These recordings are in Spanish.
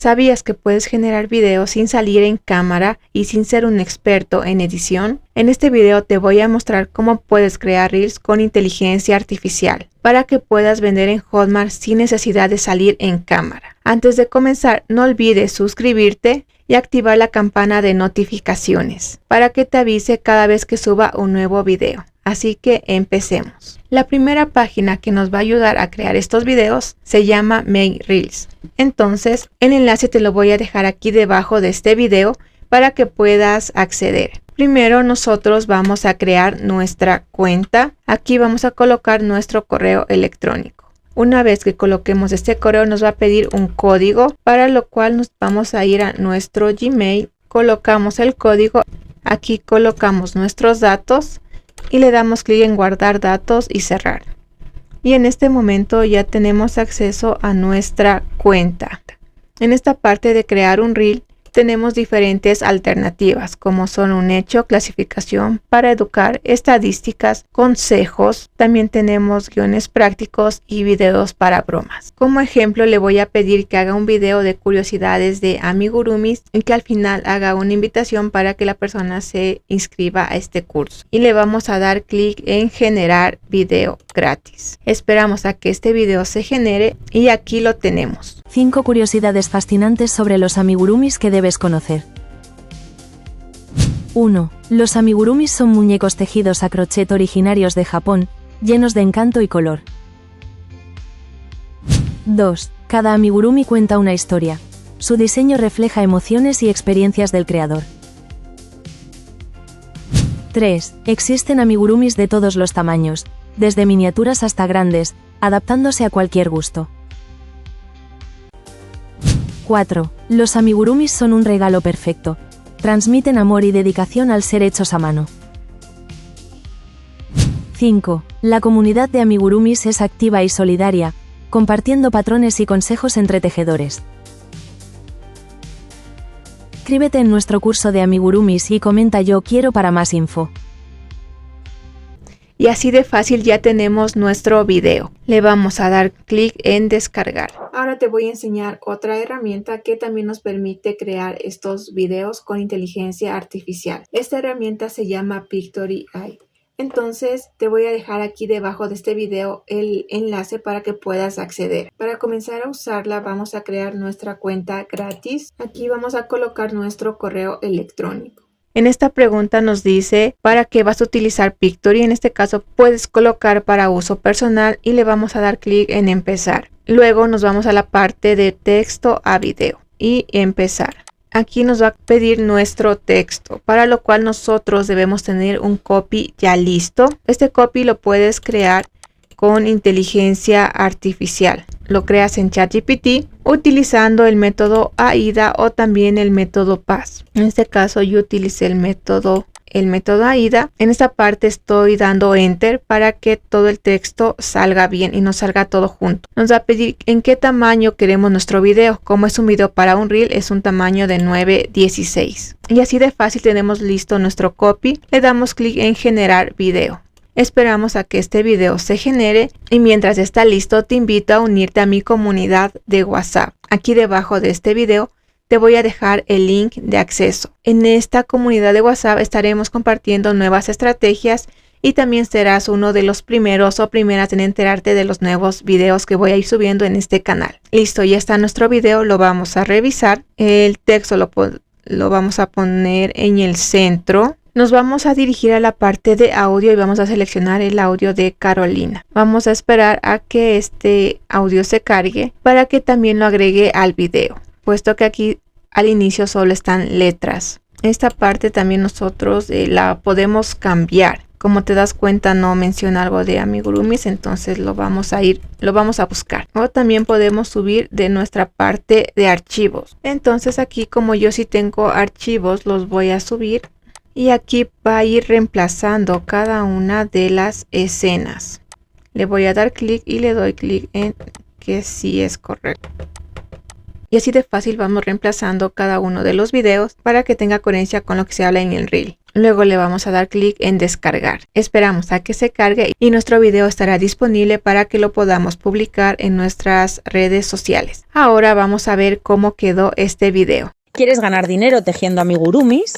¿Sabías que puedes generar videos sin salir en cámara y sin ser un experto en edición? En este video te voy a mostrar cómo puedes crear Reels con inteligencia artificial para que puedas vender en Hotmart sin necesidad de salir en cámara. Antes de comenzar, no olvides suscribirte y activar la campana de notificaciones para que te avise cada vez que suba un nuevo video. Así que empecemos. La primera página que nos va a ayudar a crear estos videos se llama Make Reels. Entonces, el enlace te lo voy a dejar aquí debajo de este video para que puedas acceder. Primero nosotros vamos a crear nuestra cuenta. Aquí vamos a colocar nuestro correo electrónico. Una vez que coloquemos este correo nos va a pedir un código, para lo cual nos vamos a ir a nuestro Gmail. Colocamos el código, aquí colocamos nuestros datos y le damos clic en guardar datos y cerrar. Y en este momento ya tenemos acceso a nuestra cuenta. En esta parte de crear un reel tenemos diferentes alternativas como son un hecho, clasificación, para educar, estadísticas, consejos. También tenemos guiones prácticos y videos para bromas. Como ejemplo le voy a pedir que haga un video de curiosidades de amigurumis y que al final haga una invitación para que la persona se inscriba a este curso. Y le vamos a dar clic en generar video gratis. Esperamos a que este video se genere y aquí lo tenemos. 5 curiosidades fascinantes sobre los amigurumis que debes conocer. 1. Los amigurumis son muñecos tejidos a crochet originarios de Japón, llenos de encanto y color. 2. Cada amigurumi cuenta una historia. Su diseño refleja emociones y experiencias del creador. 3. Existen amigurumis de todos los tamaños, desde miniaturas hasta grandes, adaptándose a cualquier gusto. 4. Los amigurumis son un regalo perfecto. Transmiten amor y dedicación al ser hechos a mano. 5. La comunidad de amigurumis es activa y solidaria, compartiendo patrones y consejos entre tejedores. Inscríbete en nuestro curso de amigurumis y comenta "yo quiero" para más info. Y así de fácil ya tenemos nuestro video. Le vamos a dar clic en descargar. Ahora te voy a enseñar otra herramienta que también nos permite crear estos videos con inteligencia artificial. Esta herramienta se llama Pictory AI. Entonces te voy a dejar aquí debajo de este video el enlace para que puedas acceder. Para comenzar a usarla vamos a crear nuestra cuenta gratis. Aquí vamos a colocar nuestro correo electrónico. En esta pregunta nos dice para qué vas a utilizar Pictory. En este caso puedes colocar para uso personal y le vamos a dar clic en empezar. Luego nos vamos a la parte de texto a video y empezar. Aquí nos va a pedir nuestro texto, para lo cual nosotros debemos tener un copy ya listo. Este copy lo puedes crear con inteligencia artificial. Lo creas en ChatGPT utilizando el método AIDA o también el método PAS. En este caso yo utilicé el método AIDA. En esta parte estoy dando enter para que todo el texto salga bien y nos salga todo junto. Nos va a pedir en qué tamaño queremos nuestro video. Como es un video para un reel, es un tamaño de 9:16. Y así de fácil tenemos listo nuestro copy. Le damos clic en generar video. Esperamos a que este video se genere y mientras está listo te invito a unirte a mi comunidad de WhatsApp. Aquí debajo de este video te voy a dejar el link de acceso. En esta comunidad de WhatsApp estaremos compartiendo nuevas estrategias y también serás uno de los primeros o primeras en enterarte de los nuevos videos que voy a ir subiendo en este canal. Listo, ya está nuestro video, lo vamos a revisar. El texto lo vamos a poner en el centro. Nos vamos a dirigir a la parte de audio y vamos a seleccionar el audio de Carolina. Vamos a esperar a que este audio se cargue para que también lo agregue al video, puesto que aquí al inicio solo están letras. Esta parte también nosotros la podemos cambiar. Como te das cuenta no menciona algo de amigurumis, entonces lo vamos a buscar. O también podemos subir de nuestra parte de archivos. Entonces aquí como yo sí tengo archivos los voy a subir. Y aquí va a ir reemplazando cada una de las escenas. Le voy a dar clic y le doy clic en que sí es correcto. Y así de fácil vamos reemplazando cada uno de los videos para que tenga coherencia con lo que se habla en el reel. Luego le vamos a dar clic en descargar. Esperamos a que se cargue y nuestro video estará disponible para que lo podamos publicar en nuestras redes sociales. Ahora vamos a ver cómo quedó este video. ¿Quieres ganar dinero tejiendo amigurumis?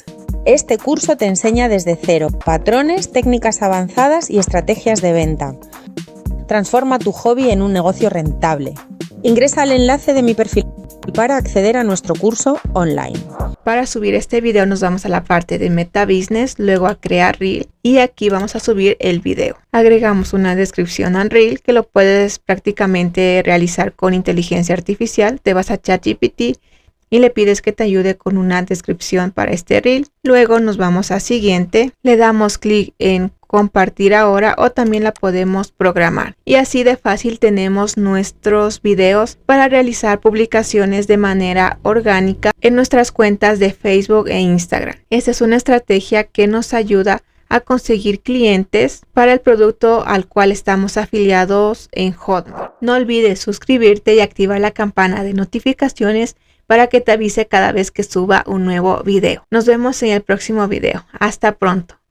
Este curso te enseña desde cero patrones, técnicas avanzadas y estrategias de venta. Transforma tu hobby en un negocio rentable. Ingresa al enlace de mi perfil para acceder a nuestro curso online. Para subir este video nos vamos a la parte de Meta Business, luego a crear Reel y aquí vamos a subir el video. Agregamos una descripción al Reel que lo puedes prácticamente realizar con inteligencia artificial. Te vas a ChatGPT y le pides que te ayude con una descripción para este Reel. Luego nos vamos a siguiente, le damos clic en compartir ahora o también la podemos programar. Y así de fácil tenemos nuestros videos para realizar publicaciones de manera orgánica en nuestras cuentas de Facebook e Instagram. Esta es una estrategia que nos ayuda a conseguir clientes para el producto al cual estamos afiliados en Hotmart. No olvides suscribirte y activar la campana de notificaciones para que te avise cada vez que suba un nuevo video. Nos vemos en el próximo video. Hasta pronto.